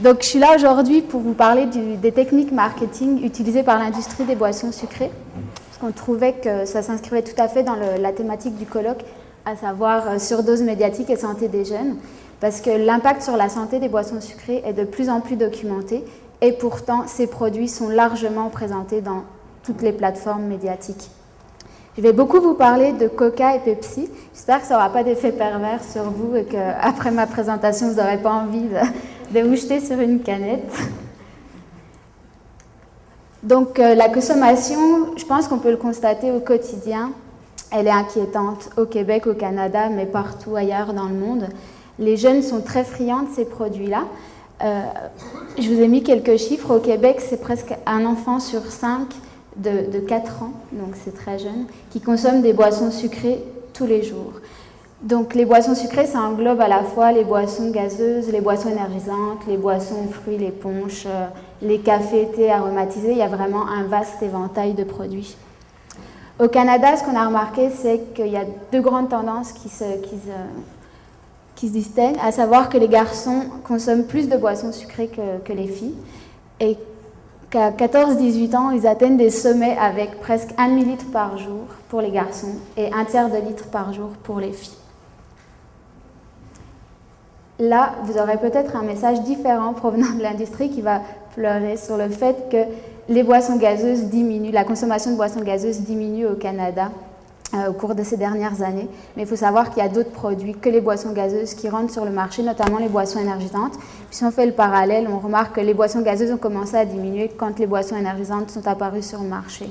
Donc, je suis là aujourd'hui pour vous parler des techniques marketing utilisées par l'industrie des boissons sucrées, parce qu'on trouvait que ça s'inscrivait tout à fait dans la thématique du colloque, à savoir surdose médiatique et santé des jeunes, parce que l'impact sur la santé des boissons sucrées est de plus en plus documenté, et pourtant, ces produits sont largement présentés dans toutes les plateformes médiatiques. Je vais beaucoup vous parler de Coca et Pepsi. J'espère que ça n'aura pas d'effet pervers sur vous et qu'après ma présentation, vous n'aurez pas envie de vous jeter sur une canette. Donc, la consommation, je pense qu'on peut le constater au quotidien. Elle est inquiétante au Québec, au Canada, mais partout ailleurs dans le monde. Les jeunes sont très friands de ces produits-là. Je vous ai mis quelques chiffres. Au Québec, c'est presque un enfant sur 5 de 4 ans, donc c'est très jeune, qui consomment des boissons sucrées tous les jours. Donc les boissons sucrées, ça englobe à la fois les boissons gazeuses, les boissons énergisantes, les boissons aux fruits, les punchs, les cafés, thés aromatisés. Il y a vraiment un vaste éventail de produits. Au Canada, ce qu'on a remarqué, c'est qu'il y a deux grandes tendances qui se distinguent, à savoir que les garçons consomment plus de boissons sucrées que les filles, et qu'à 14-18 ans, ils atteignent des sommets avec presque 1 millilitre par jour pour les garçons et 1/3 de litre par jour pour les filles. Là, vous aurez peut-être un message différent provenant de l'industrie qui va pleurer sur le fait que les boissons gazeuses diminuent, la consommation de boissons gazeuses diminue au Canada au cours de ces dernières années. Mais il faut savoir qu'il y a d'autres produits que les boissons gazeuses qui rentrent sur le marché, notamment les boissons énergisantes. Puis si on fait le parallèle, on remarque que les boissons gazeuses ont commencé à diminuer quand les boissons énergisantes sont apparues sur le marché.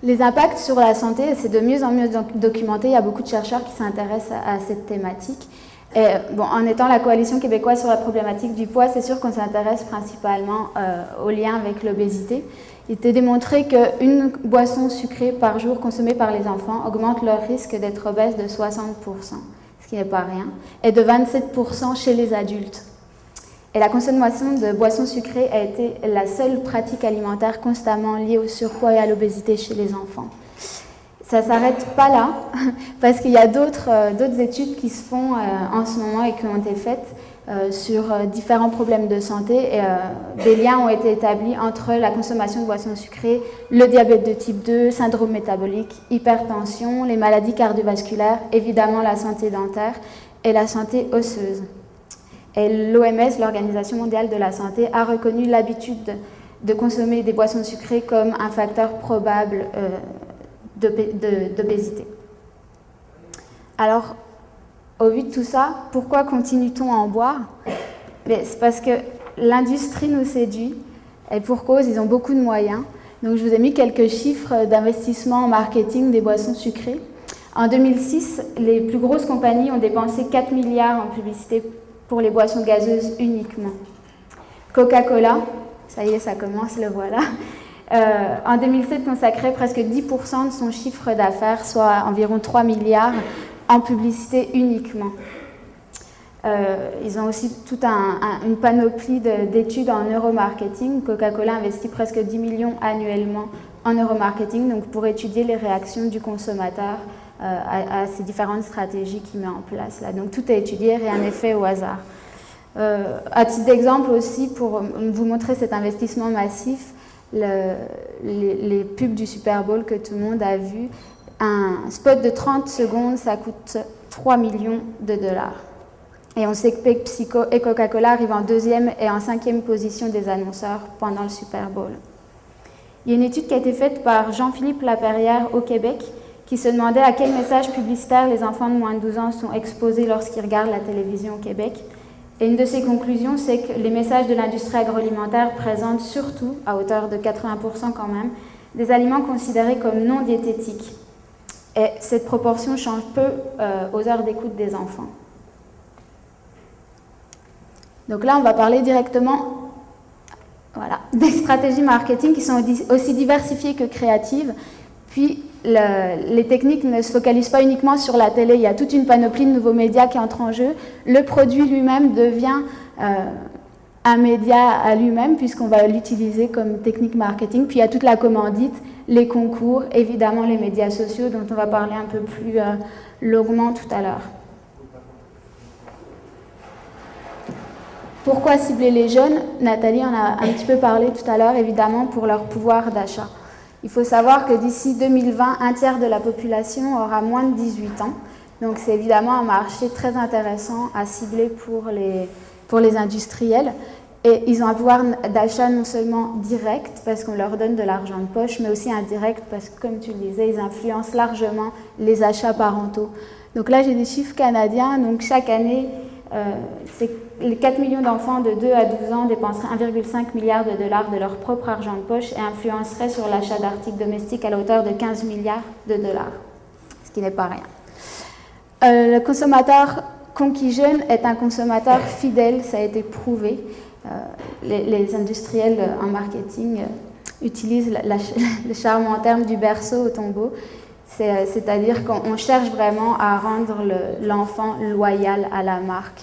Les impacts sur la santé, c'est de mieux en mieux documenté. Il y a beaucoup de chercheurs qui s'intéressent à cette thématique. Et, bon, en étant la coalition québécoise sur la problématique du poids, c'est sûr qu'on s'intéresse principalement au lien avec l'obésité. Il était démontré qu'une boisson sucrée par jour consommée par les enfants augmente leur risque d'être obèse de 60%, ce qui n'est pas rien, et de 27% chez les adultes. Et la consommation de boissons sucrées a été la seule pratique alimentaire constamment liée au surpoids et à l'obésité chez les enfants. Ça ne s'arrête pas là, parce qu'il y a d'autres études qui se font en ce moment et qui ont été faites sur différents problèmes de santé. Et, des liens ont été établis entre la consommation de boissons sucrées, le diabète de type 2, syndrome métabolique, hypertension, les maladies cardiovasculaires, évidemment la santé dentaire et la santé osseuse. Et l'OMS, l'Organisation mondiale de la santé, a reconnu l'habitude de consommer des boissons sucrées comme un facteur probable d'obésité. Alors, au vu de tout ça, pourquoi continue-t-on à en boire? C'est parce que l'industrie nous séduit, et pour cause, ils ont beaucoup de moyens. Donc, je vous ai mis quelques chiffres d'investissement en marketing des boissons sucrées. En 2006, les plus grosses compagnies ont dépensé 4 milliards en publicité pour les boissons gazeuses uniquement. Coca-Cola, ça y est, ça commence, le voilà. En 2007, consacrait presque 10% de son chiffre d'affaires, soit environ 3 milliards, en publicité uniquement. Ils ont aussi toute une panoplie d'études en neuromarketing. Coca-Cola investit presque 10 millions annuellement en neuromarketing, donc pour étudier les réactions du consommateur à ces différentes stratégies qu'il met en place. Là. Donc tout est étudié, rien n'est fait au hasard. À titre d'exemple aussi, pour vous montrer cet investissement massif, les pubs du Super Bowl que tout le monde a vu, un spot de 30 secondes, ça coûte 3 millions de dollars. Et on sait que PepsiCo et Coca-Cola arrivent en 2e et en 5e position des annonceurs pendant le Super Bowl. Il y a une étude qui a été faite par Jean-Philippe Laperrière au Québec qui se demandait à quel message publicitaire les enfants de moins de 12 ans sont exposés lorsqu'ils regardent la télévision au Québec. Et une de ses conclusions, c'est que les messages de l'industrie agroalimentaire présentent surtout, à hauteur de 80% quand même, des aliments considérés comme non diététiques. Et cette proportion change peu aux heures d'écoute des enfants. Donc là, on va parler directement des stratégies marketing qui sont aussi diversifiées que créatives. Puis, les techniques ne se focalisent pas uniquement sur la télé. Il y a toute une panoplie de nouveaux médias qui entrent en jeu. Le produit lui-même devient un média à lui-même, puisqu'on va l'utiliser comme technique marketing. Puis, il y a toute la commandite, les concours, évidemment les médias sociaux, dont on va parler un peu plus longuement tout à l'heure. Pourquoi cibler les jeunes? Nathalie en a un petit peu parlé tout à l'heure, évidemment, pour leur pouvoir d'achat. Il faut savoir que d'ici 2020, un tiers de la population aura moins de 18 ans. Donc c'est évidemment un marché très intéressant à cibler pour les industriels. Et ils ont un pouvoir d'achat non seulement direct, parce qu'on leur donne de l'argent de poche, mais aussi indirect, parce que, comme tu le disais, ils influencent largement les achats parentaux. Donc là, j'ai des chiffres canadiens. Donc chaque année, les 4 millions d'enfants de 2 à 12 ans dépenseraient 1,5 milliard de dollars de leur propre argent de poche et influenceraient sur l'achat d'articles domestiques à la hauteur de 15 milliards de dollars, ce qui n'est pas rien. Le consommateur conquis jeune est un consommateur fidèle, ça a été prouvé. Les industriels en marketing utilisent le charmant terme du berceau au tombeau, c'est-à-dire qu'on cherche vraiment à rendre l'enfant loyal à la marque.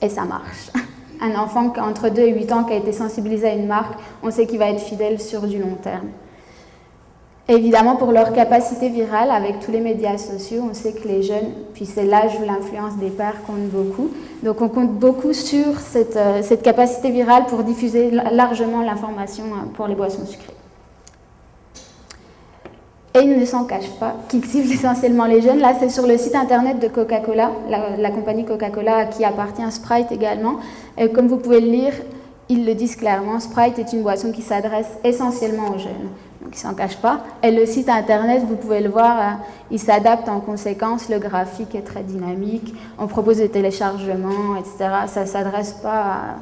Et ça marche. Un enfant entre 2 et 8 ans qui a été sensibilisé à une marque, on sait qu'il va être fidèle sur du long terme. Évidemment, pour leur capacité virale, avec tous les médias sociaux, on sait que les jeunes, puis c'est l'âge où l'influence des pères compte beaucoup. Donc on compte beaucoup sur cette capacité virale pour diffuser largement l'information pour les boissons sucrées. Et ils ne s'en cachent pas qu'ils ciblent essentiellement les jeunes. Là, c'est sur le site internet de Coca-Cola, la compagnie Coca-Cola à qui appartient Sprite également. Et comme vous pouvez le lire, ils le disent clairement, Sprite est une boisson qui s'adresse essentiellement aux jeunes. Donc ils ne s'en cachent pas. Et le site internet, vous pouvez le voir, il s'adapte en conséquence, le graphique est très dynamique, on propose des téléchargements, etc. Ça ne s'adresse pas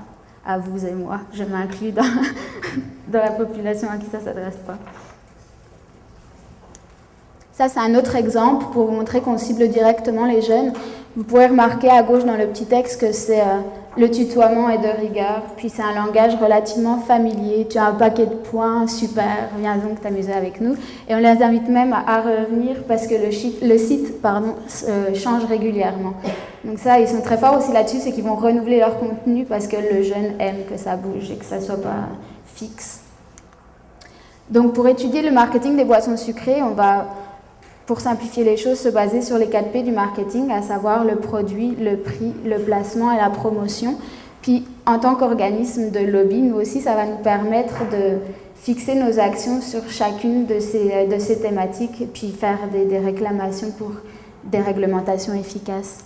à vous et moi, je m'inclus dans la population à qui ça ne s'adresse pas. Ça, c'est un autre exemple pour vous montrer qu'on cible directement les jeunes. Vous pouvez remarquer à gauche dans le petit texte que c'est le tutoiement est de rigueur, puis c'est un langage relativement familier. Tu as un paquet de points, super, viens donc t'amuser avec nous. Et on les invite même à revenir parce que le site change régulièrement. Donc ça, ils sont très forts aussi là-dessus, c'est qu'ils vont renouveler leur contenu parce que le jeune aime que ça bouge et que ça ne soit pas fixe. Donc pour étudier le marketing des boissons sucrées, on va, pour simplifier les choses, se baser sur les 4 P du marketing, à savoir le produit, le prix, le placement et la promotion. Puis, en tant qu'organisme de lobby, nous aussi, ça va nous permettre de fixer nos actions sur chacune de ces thématiques et puis faire des réclamations pour des réglementations efficaces.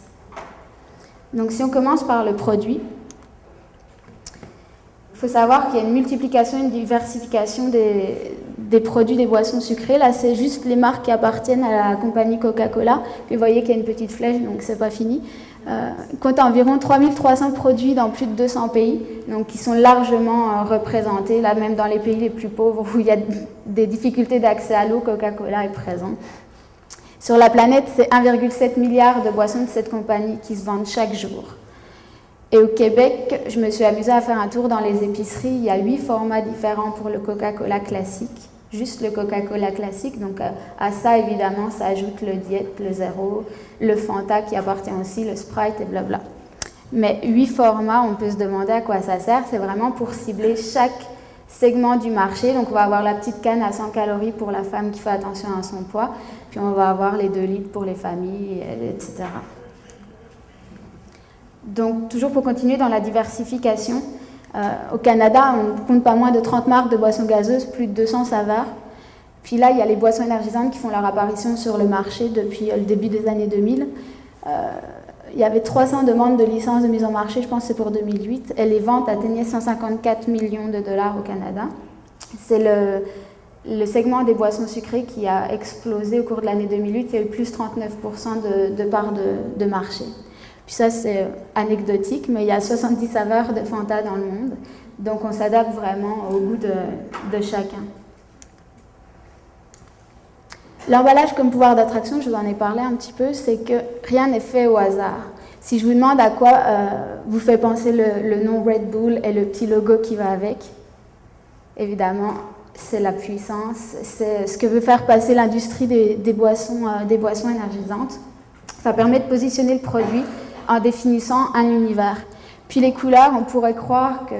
Donc, si on commence par le produit, il faut savoir qu'il y a une multiplication, une diversification des produits des boissons sucrées. Là, c'est juste les marques qui appartiennent à la compagnie Coca-Cola. Puis vous voyez qu'il y a une petite flèche, donc c'est pas fini. Compte environ 3300 produits dans plus de 200 pays, donc qui sont largement représentés. Là, même dans les pays les plus pauvres où il y a des difficultés d'accès à l'eau, Coca-Cola est présent. Sur la planète, c'est 1,7 milliard de boissons de cette compagnie qui se vendent chaque jour. Et au Québec, je me suis amusée à faire un tour dans les épiceries. Il y a 8 formats différents pour le Coca-Cola classique, juste le Coca-Cola classique. Donc à ça, évidemment, ça ajoute le Diet, le Zéro, le Fanta qui appartient aussi, le Sprite et blabla. Mais 8 formats, on peut se demander à quoi ça sert. C'est vraiment pour cibler chaque segment du marché. Donc on va avoir la petite canne à 100 calories pour la femme qui fait attention à son poids. Puis on va avoir les 2 litres pour les familles, etc. Donc, toujours pour continuer dans la diversification, au Canada, on compte pas moins de 30 marques de boissons gazeuses, plus de 200 saveurs. Puis là, il y a les boissons énergisantes qui font leur apparition sur le marché depuis le début des années 2000. Il y avait 300 demandes de licences de mise en marché, je pense que c'est pour 2008, et les ventes atteignaient 154 millions de dollars au Canada. C'est le segment des boissons sucrées qui a explosé au cours de l'année 2008, il y a eu plus 39% de part de marché. Puis ça, c'est anecdotique, mais il y a 70 saveurs de Fanta dans le monde. Donc, on s'adapte vraiment au goût de chacun. L'emballage comme pouvoir d'attraction, je vous en ai parlé un petit peu, c'est que rien n'est fait au hasard. Si je vous demande à quoi vous fait penser le nom Red Bull et le petit logo qui va avec, évidemment, c'est la puissance, c'est ce que veut faire passer l'industrie des boissons énergisantes. Ça permet de positionner le produit en définissant un univers. Puis les couleurs, on pourrait croire que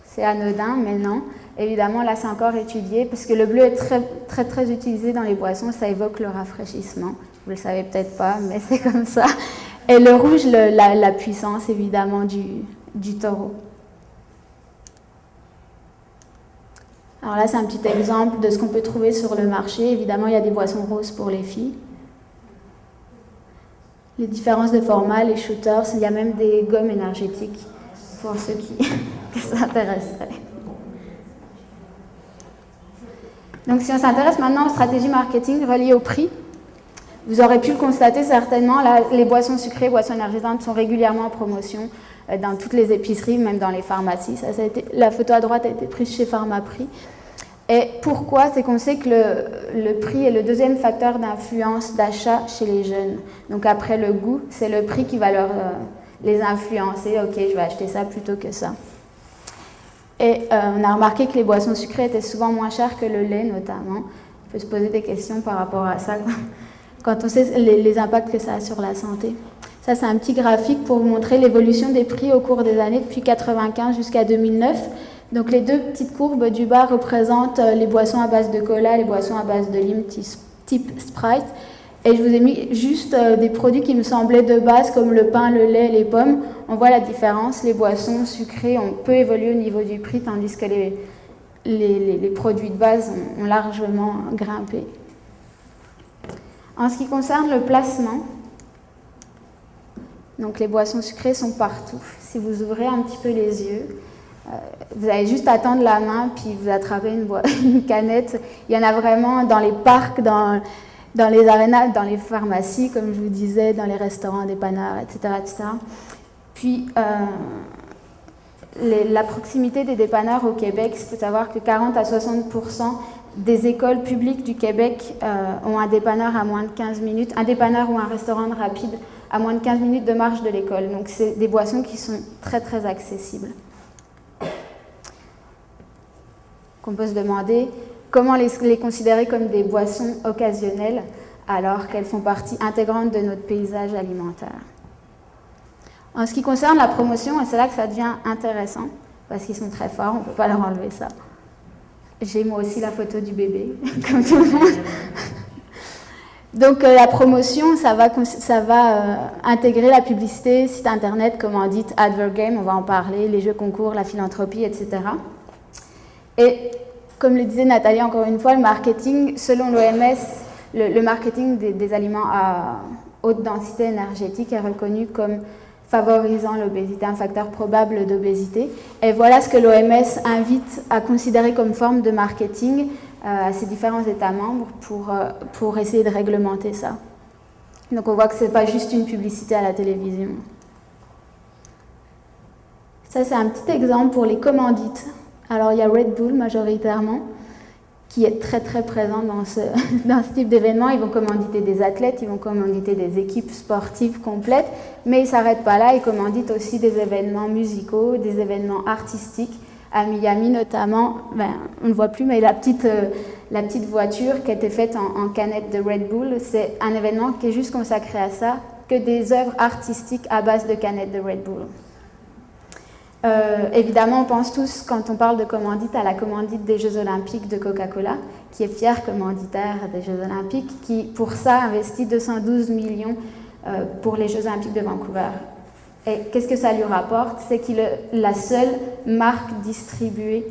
c'est anodin, mais non. Évidemment, là, c'est encore étudié, parce que le bleu est très, très, très utilisé dans les boissons, ça évoque le rafraîchissement. Vous ne le savez peut-être pas, mais c'est comme ça. Et le rouge, la puissance, évidemment, du taureau. Alors là, c'est un petit exemple de ce qu'on peut trouver sur le marché. Évidemment, il y a des boissons roses pour les filles. Les différences de format, les shooters, il y a même des gommes énergétiques pour ceux qui s'intéresseraient. Donc si on s'intéresse maintenant aux stratégies marketing reliées au prix, vous aurez pu le constater certainement, là, les boissons sucrées, boissons énergisantes sont régulièrement en promotion dans toutes les épiceries, même dans les pharmacies. Ça a été, la photo à droite a été prise chez Pharmaprix. Et pourquoi? C'est qu'on sait que le prix est le deuxième facteur d'influence d'achat chez les jeunes. Donc après le goût, c'est le prix qui va les influencer. Ok, je vais acheter ça plutôt que ça. Et on a remarqué que les boissons sucrées étaient souvent moins chères que le lait, notamment. On peut se poser des questions par rapport à ça, quand on sait les impacts que ça a sur la santé. Ça, c'est un petit graphique pour vous montrer l'évolution des prix au cours des années, depuis 1995 jusqu'à 2009. Donc les deux petites courbes du bas représentent les boissons à base de cola, les boissons à base de lime type Sprite. Et je vous ai mis juste des produits qui me semblaient de base, comme le pain, le lait, les pommes. On voit la différence. Les boissons sucrées, on peut évoluer au niveau du prix, tandis que les produits de base ont largement grimpé. En ce qui concerne le placement, donc les boissons sucrées sont partout. Si vous ouvrez un petit peu les yeux, vous allez juste à tendre la main, puis vous attrapez une canette. Il y en a vraiment dans les parcs, dans les arénas, dans les pharmacies, comme je vous disais, dans les restaurants, dépanneurs, etc., etc. Puis, la proximité des dépanneurs au Québec, il faut savoir que 40 à 60% des écoles publiques du Québec ont un dépanneur à moins de 15 minutes, un dépanneur ou un restaurant rapide à moins de 15 minutes de marche de l'école. Donc, c'est des boissons qui sont très, très accessibles. On peut se demander comment les considérer comme des boissons occasionnelles alors qu'elles font partie intégrante de notre paysage alimentaire. En ce qui concerne la promotion, et c'est là que ça devient intéressant, parce qu'ils sont très forts, on ne peut pas leur enlever ça. J'ai moi aussi la photo du bébé, comme tout le monde. Donc la promotion, ça va intégrer la publicité, site internet, commandite, advergame, on va en parler, les jeux concours, la philanthropie, etc. Et comme le disait Nathalie encore une fois, le marketing, selon l'OMS, le marketing des aliments à haute densité énergétique est reconnu comme favorisant l'obésité, un facteur probable d'obésité. Et voilà ce que l'OMS invite à considérer comme forme de marketing à ses différents États membres pour essayer de réglementer ça. Donc on voit que ce n'est pas juste une publicité à la télévision. Ça, c'est un petit exemple pour les commandites. Alors, il y a Red Bull majoritairement, qui est très très présent dans ce type d'événement. Ils vont commanditer des athlètes, ils vont commanditer des équipes sportives complètes, mais ils ne s'arrêtent pas là, ils commanditent aussi des événements musicaux, des événements artistiques. À Miami notamment, on ne le voit plus, mais la petite voiture qui a été faite en canette de Red Bull, c'est un événement qui est juste consacré à ça, que des œuvres artistiques à base de canettes de Red Bull. Évidemment, on pense tous, quand on parle de commandite, à la commandite des Jeux Olympiques de Coca-Cola, qui est fière commanditaire des Jeux Olympiques, qui, pour ça, investit 212 millions pour les Jeux Olympiques de Vancouver. Et qu'est-ce que ça lui rapporte? C'est qu'il est la seule marque distribuée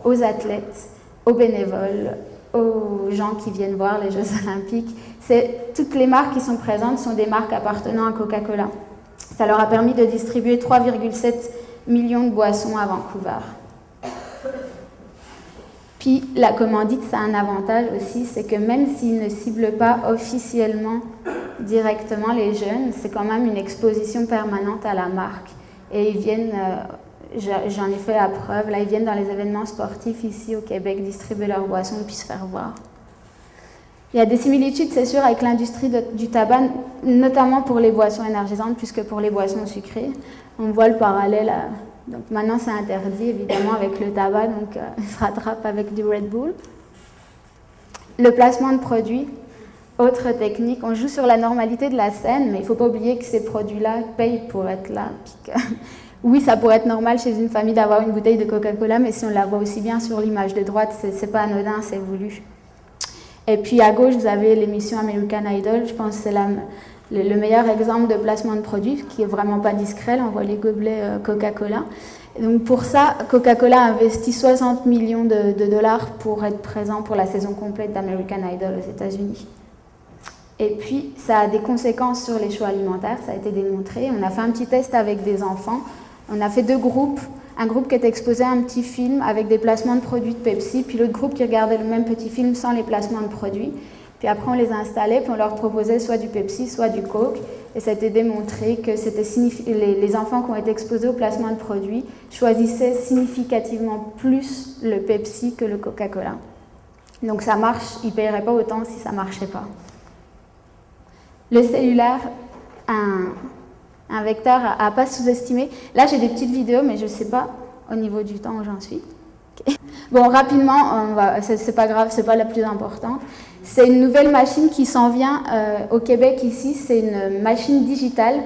aux athlètes, aux bénévoles, aux gens qui viennent voir les Jeux Olympiques. Toutes les marques qui sont présentes sont des marques appartenant à Coca-Cola. Ça leur a permis de distribuer 3,7 millions de boissons à Vancouver. Puis la commandite, ça a un avantage aussi, c'est que même s'ils ne ciblent pas officiellement directement les jeunes, c'est quand même une exposition permanente à la marque. Et ils viennent, j'en ai fait la preuve, là ils viennent dans les événements sportifs ici au Québec distribuer leurs boissons puis se faire voir. Il y a des similitudes, c'est sûr, avec l'industrie du tabac, notamment pour les boissons énergisantes plus que pour les boissons sucrées. On voit le parallèle. Donc maintenant, c'est interdit, évidemment, avec le tabac, donc il se rattrape avec du Red Bull. Le placement de produits, autre technique. On joue sur la normalité de la scène, mais il ne faut pas oublier que ces produits-là payent pour être là. Oui, ça pourrait être normal chez une famille d'avoir une bouteille de Coca-Cola, mais si on la voit aussi bien sur l'image de droite, c'est pas anodin, c'est voulu. Et puis à gauche, vous avez l'émission American Idol, je pense que c'est le meilleur exemple de placement de produit, qui est vraiment pas discret. Là, on voit les gobelets Coca-Cola. Donc pour ça, Coca-Cola a investi 60 millions de dollars pour être présent pour la saison complète d'American Idol aux États-Unis. Et puis, ça a des conséquences sur les choix alimentaires, ça a été démontré. On a fait un petit test avec des enfants. On a fait 2 groupes. Un groupe qui était exposé à un petit film avec des placements de produits de Pepsi, puis l'autre groupe qui regardait le même petit film sans les placements de produits. Puis après, on les installait, puis on leur proposait soit du Pepsi, soit du Coke. Et ça a été démontré que les enfants qui ont été exposés au placement de produits choisissaient significativement plus le Pepsi que le Coca-Cola. Donc ça marche, ils ne paieraient pas autant si ça ne marchait pas. Le cellulaire, un vecteur à ne pas sous-estimer. Là, j'ai des petites vidéos, mais je ne sais pas au niveau du temps où j'en suis. Okay. Bon, rapidement, c'est pas grave, c'est pas la plus importante. C'est une nouvelle machine qui s'en vient au Québec ici. C'est une machine digitale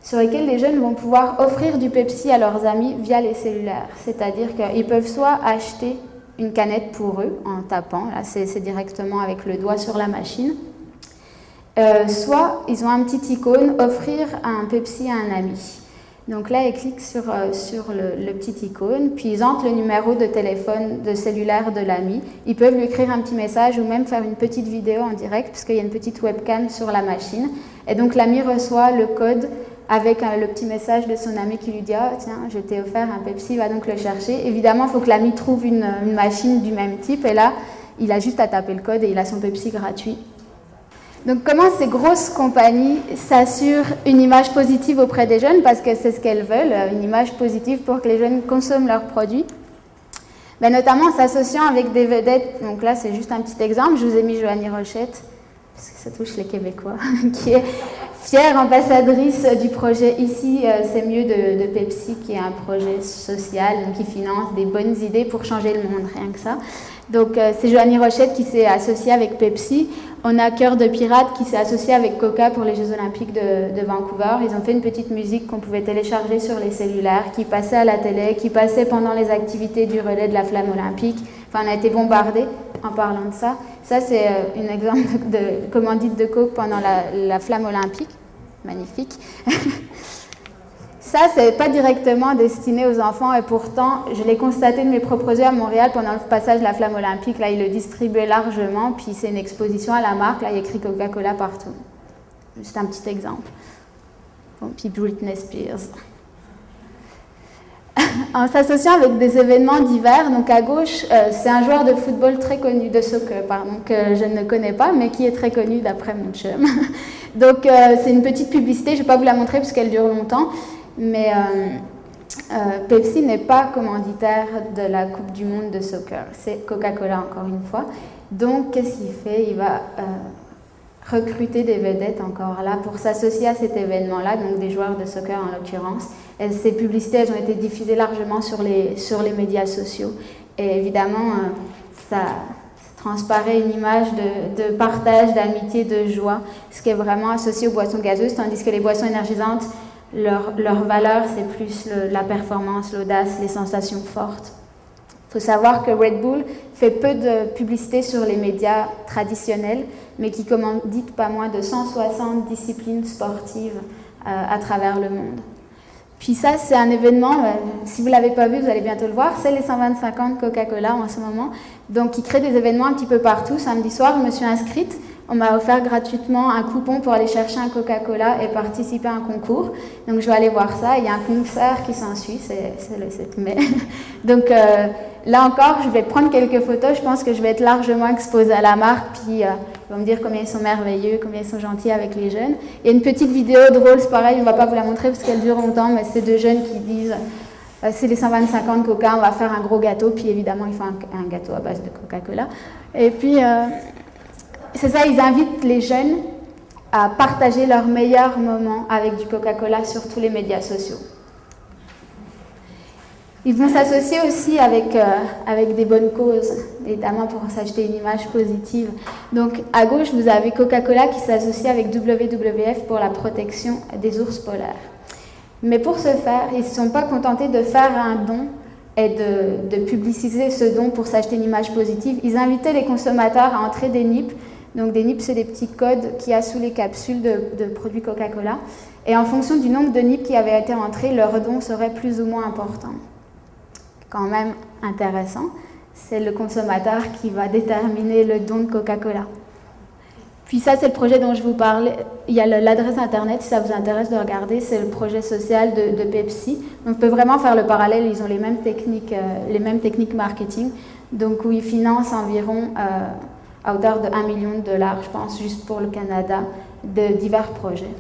sur laquelle les jeunes vont pouvoir offrir du Pepsi à leurs amis via les cellulaires. C'est-à-dire qu'ils peuvent soit acheter une canette pour eux en tapant, là c'est directement avec le doigt sur la machine, soit ils ont un petit icône, offrir un Pepsi à un ami. Donc là, ils cliquent sur le petit icône, puis ils entrent le numéro de téléphone, de cellulaire de l'ami. Ils peuvent lui écrire un petit message ou même faire une petite vidéo en direct, puisqu'il y a une petite webcam sur la machine. Et donc l'ami reçoit le code avec le petit message de son ami qui lui dit « Ah, tiens, je t'ai offert un Pepsi, va donc le chercher ». Évidemment, il faut que l'ami trouve une machine du même type, et là, il a juste à taper le code et il a son Pepsi gratuit. Donc comment ces grosses compagnies s'assurent une image positive auprès des jeunes, parce que c'est ce qu'elles veulent, une image positive pour que les jeunes consomment leurs produits. Ben, notamment en s'associant avec des vedettes, donc là c'est juste un petit exemple, je vous ai mis Joanie Rochette, parce que ça touche les Québécois, qui est fière ambassadrice du projet Ici c'est mieux de Pepsi, qui est un projet social donc qui finance des bonnes idées pour changer le monde, rien que ça. Donc c'est Joanie Rochette qui s'est associée avec Pepsi. On a Cœur de Pirate qui s'est associé avec Coca pour les Jeux Olympiques de Vancouver. Ils ont fait une petite musique qu'on pouvait télécharger sur les cellulaires, qui passait à la télé, qui passait pendant les activités du relais de la flamme olympique. Enfin, on a été bombardés en parlant de ça. Ça, c'est un exemple de commandite de Coke pendant la flamme olympique. Magnifique. Ça, c'est pas directement destiné aux enfants et pourtant, je l'ai constaté de mes propres yeux à Montréal pendant le passage de la flamme olympique. Là, ils le distribuaient largement, puis c'est une exposition à la marque. Là, il y a écrit Coca-Cola partout. Juste un petit exemple. Bon, puis Britney Spears. En s'associant avec des événements divers, donc à gauche, c'est un joueur de football très connu, de soccer, pardon, que je ne connais pas, mais qui est très connu d'après mon chum. Donc, c'est une petite publicité, je ne vais pas vous la montrer parce qu'elle dure longtemps. Mais Pepsi n'est pas commanditaire de la Coupe du Monde de soccer, c'est Coca-Cola encore une fois. Donc qu'est-ce qu'il fait? Il va recruter des vedettes encore là pour s'associer à cet événement-là, donc des joueurs de soccer en l'occurrence. Et ces publicités, elles ont été diffusées largement sur les médias sociaux. Et évidemment, ça transparaît une image de partage, d'amitié, de joie, ce qui est vraiment associé aux boissons gazeuses, tandis que les boissons énergisantes, leur valeur, c'est plus la performance, l'audace, les sensations fortes. Il faut savoir que Red Bull fait peu de publicité sur les médias traditionnels, mais qui commandite pas moins de 160 disciplines sportives à travers le monde. Puis ça, c'est un événement, si vous ne l'avez pas vu, vous allez bientôt le voir, c'est les 125 ans de Coca-Cola en ce moment. Donc, ils créent des événements un petit peu partout. Samedi soir, je me suis inscrite. On m'a offert gratuitement un coupon pour aller chercher un Coca-Cola et participer à un concours. Donc, je vais aller voir ça. Il y a un concert qui s'ensuit, c'est le 7 mai. Donc, là encore, je vais prendre quelques photos. Je pense que je vais être largement exposée à la marque. Puis, ils vont me dire combien ils sont merveilleux, combien ils sont gentils avec les jeunes. Il y a une petite vidéo drôle, c'est pareil, on ne va pas vous la montrer parce qu'elle dure longtemps, mais c'est 2 jeunes qui disent c'est les 125 ans de Coca, on va faire un gros gâteau. Puis, évidemment, ils font un gâteau à base de Coca-Cola. Et puis... c'est ça, ils invitent les jeunes à partager leurs meilleurs moments avec du Coca-Cola sur tous les médias sociaux. Ils vont s'associer aussi avec des bonnes causes, évidemment pour s'acheter une image positive. Donc à gauche, vous avez Coca-Cola qui s'associe avec WWF pour la protection des ours polaires. Mais pour ce faire, ils ne se sont pas contentés de faire un don et de publiciser ce don pour s'acheter une image positive. Ils invitaient les consommateurs à entrer des nippes Donc des nips, c'est des petits codes qu'il y a sous les capsules de produits Coca-Cola. Et en fonction du nombre de nips qui avaient été entrés, leur don serait plus ou moins important. Quand même intéressant. C'est le consommateur qui va déterminer le don de Coca-Cola. Puis ça, c'est le projet dont je vous parlais. Il y a l'adresse internet, si ça vous intéresse de regarder, c'est le projet social de Pepsi. Donc, on peut vraiment faire le parallèle, ils ont les mêmes techniques marketing. Donc, où ils financent environ, à hauteur de 1 million de dollars, je pense, juste pour le Canada, de divers projets.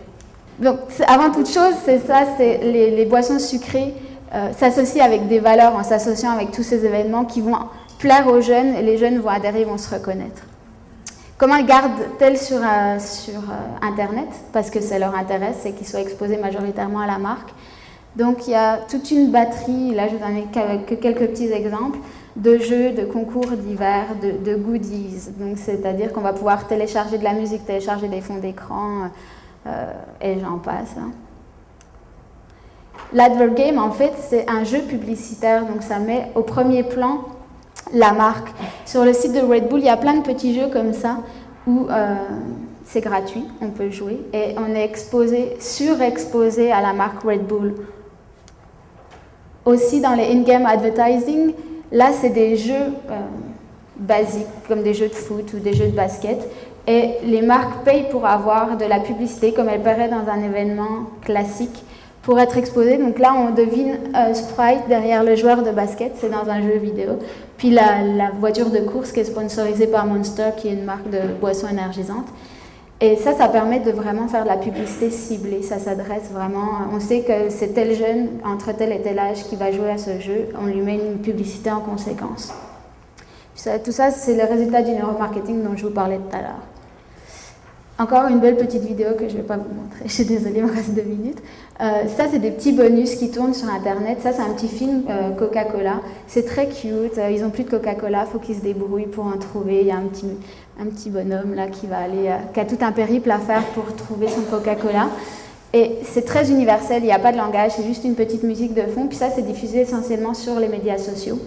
Donc, avant toute chose, c'est ça, c'est les boissons sucrées s'associent avec des valeurs en s'associant avec tous ces événements qui vont plaire aux jeunes, et les jeunes vont adhérer, vont se reconnaître. Comment ils gardent-elles sur Internet? Parce que ça leur intéresse, c'est qu'ils soient exposés majoritairement à la marque. Donc il y a toute une batterie, là je vous en ai que quelques petits exemples, de jeux, de concours divers, de goodies. Donc c'est-à-dire qu'on va pouvoir télécharger de la musique, télécharger des fonds d'écran, et j'en passe. Hein. L'Advert Game, en fait, c'est un jeu publicitaire, donc ça met au premier plan la marque. Sur le site de Red Bull, il y a plein de petits jeux comme ça où c'est gratuit, on peut jouer et on est surexposé à la marque Red Bull. Aussi dans les in-game advertising, là c'est des jeux basiques comme des jeux de foot ou des jeux de basket et les marques payent pour avoir de la publicité comme elles paieraient dans un événement classique pour être exposé. Donc là, on devine Sprite derrière le joueur de basket, c'est dans un jeu vidéo. Puis la voiture de course qui est sponsorisée par Monster, qui est une marque de boissons énergisantes. Et ça permet de vraiment faire de la publicité ciblée. Ça s'adresse vraiment... On sait que c'est tel jeune, entre tel et tel âge, qui va jouer à ce jeu. On lui met une publicité en conséquence. Tout ça, c'est le résultat du neuromarketing dont je vous parlais tout à l'heure. Encore une belle petite vidéo que je ne vais pas vous montrer, je suis désolée, il me reste 2 minutes. Ça, c'est des petits bonus qui tournent sur Internet. Ça, c'est un petit film Coca-Cola. C'est très cute. Ils n'ont plus de Coca-Cola, il faut qu'ils se débrouillent pour en trouver. Il y a un petit bonhomme là qui va aller, qui a tout un périple à faire pour trouver son Coca-Cola. Et c'est très universel, il n'y a pas de langage, c'est juste une petite musique de fond. Puis ça, c'est diffusé essentiellement sur les médias sociaux.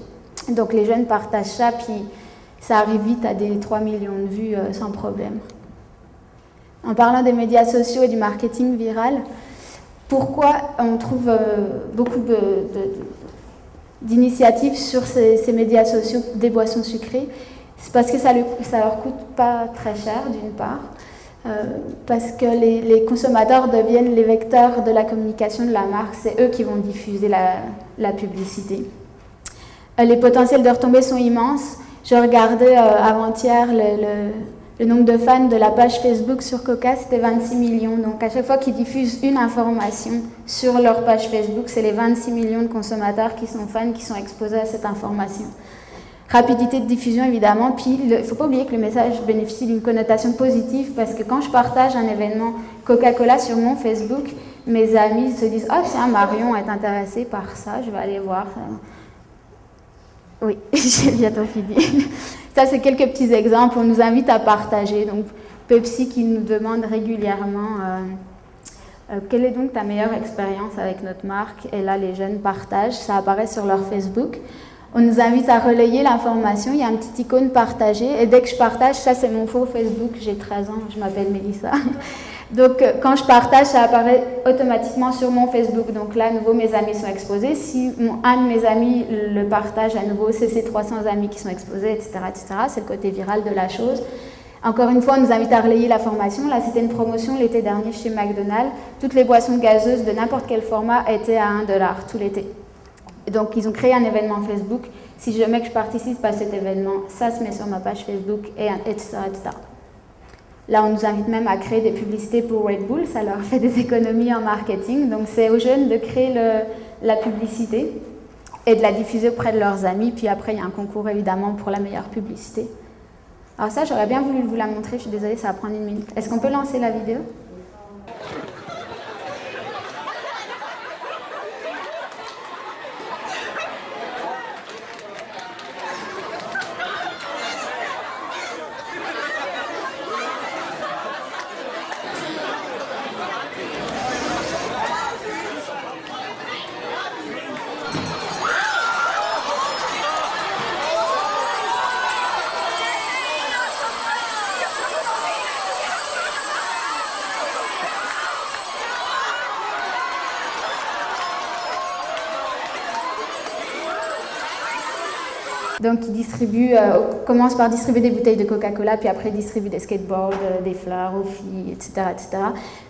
Donc les jeunes partagent ça, puis ça arrive vite à des 3 millions de vues sans problème. En parlant des médias sociaux et du marketing viral, pourquoi on trouve beaucoup d'initiatives sur ces médias sociaux des boissons sucrées? C'est parce que ça leur coûte pas très cher, d'une part, parce que les consommateurs deviennent les vecteurs de la communication de la marque, c'est eux qui vont diffuser la publicité. Les potentiels de retombées sont immenses. Je regardais avant-hier le nombre de fans de la page Facebook sur Coca, c'était 26 millions. Donc à chaque fois qu'ils diffusent une information sur leur page Facebook, c'est les 26 millions de consommateurs qui sont fans, qui sont exposés à cette information. Rapidité de diffusion, évidemment. Puis il ne faut pas oublier que le message bénéficie d'une connotation positive parce que quand je partage un événement Coca-Cola sur mon Facebook, mes amis se disent « Ah, tiens, Marion est intéressée par ça, je vais aller voir ça. » Oui, j'ai bientôt fini. Ça, c'est quelques petits exemples. On nous invite à partager. Donc, Pepsi qui nous demande régulièrement quelle est donc ta meilleure expérience avec notre marque? Et là, les jeunes partagent. Ça apparaît sur leur Facebook. On nous invite à relayer l'information. Il y a un petit icône partagé. Et dès que je partage, ça, c'est mon faux Facebook. J'ai 13 ans. Je m'appelle Mélissa. Donc, quand je partage, ça apparaît automatiquement sur mon Facebook. Donc là, à nouveau, mes amis sont exposés. Si un de mes amis le partage à nouveau, c'est ses 300 amis qui sont exposés, etc., etc. C'est le côté viral de la chose. Encore une fois, on nous invite à relayer la formation. Là, c'était une promotion l'été dernier chez McDonald's. Toutes les boissons gazeuses de n'importe quel format étaient à 1 $ tout l'été. Donc, ils ont créé un événement Facebook. Si jamais que je participe à cet événement, ça se met sur ma page Facebook, etc., etc. Là, on nous invite même à créer des publicités pour Red Bull. Ça leur fait des économies en marketing. Donc, c'est aux jeunes de créer la publicité et de la diffuser auprès de leurs amis. Puis après, il y a un concours, évidemment, pour la meilleure publicité. Alors ça, j'aurais bien voulu vous la montrer. Je suis désolée, ça va prendre 1 minute. Est-ce qu'on peut lancer la vidéo ? Donc, ils commencent par distribuer des bouteilles de Coca-Cola, puis après, ils distribuent des skateboards, des fleurs aux filles, etc., etc.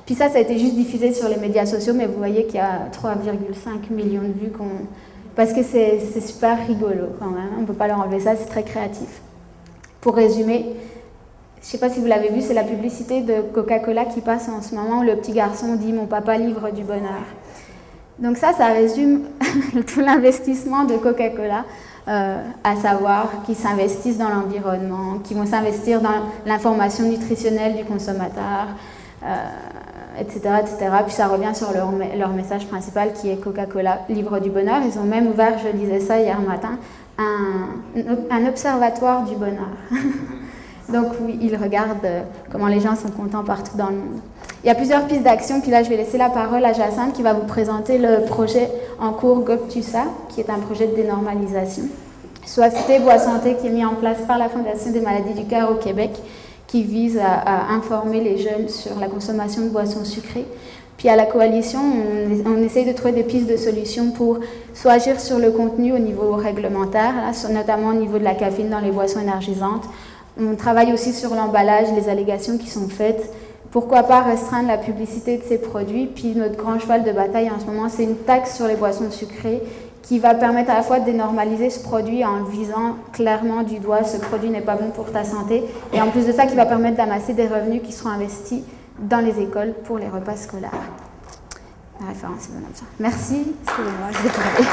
Puis ça a été juste diffusé sur les médias sociaux, mais vous voyez qu'il y a 3,5 millions de vues, parce que c'est super rigolo quand même. On ne peut pas leur enlever ça, c'est très créatif. Pour résumer, je ne sais pas si vous l'avez vu, c'est la publicité de Coca-Cola qui passe en ce moment où le petit garçon dit « Mon papa livre du bonheur ». Donc ça résume tout l'investissement de Coca-Cola, à savoir qu'ils s'investissent dans l'environnement, qu'ils vont s'investir dans l'information nutritionnelle du consommateur, etc., etc. Puis ça revient sur leur message principal qui est Coca-Cola livre du bonheur. Ils ont même ouvert, je disais ça hier matin, un observatoire du bonheur. Donc oui, ils regardent comment les gens sont contents partout dans le monde. Il y a plusieurs pistes d'action, puis là je vais laisser la parole à Jacinthe qui va vous présenter le projet en cours GOPTUSA, qui est un projet de dénormalisation. Soifité, Bois Santé, qui est mis en place par la Fondation des maladies du cœur au Québec, qui vise à informer les jeunes sur la consommation de boissons sucrées. Puis à la coalition, on essaye de trouver des pistes de solutions pour soit agir sur le contenu au niveau réglementaire, là, notamment au niveau de la caféine dans les boissons énergisantes. On travaille aussi sur l'emballage, les allégations qui sont faites. Pourquoi pas restreindre la publicité de ces produits? Puis notre grand cheval de bataille en ce moment, c'est une taxe sur les boissons sucrées qui va permettre à la fois de dénormaliser ce produit en visant clairement du doigt ce produit n'est pas bon pour ta santé, et en plus de ça qui va permettre d'amasser des revenus qui seront investis dans les écoles pour les repas scolaires. La référence est bonne. Merci, excusez-moi, je vais parler.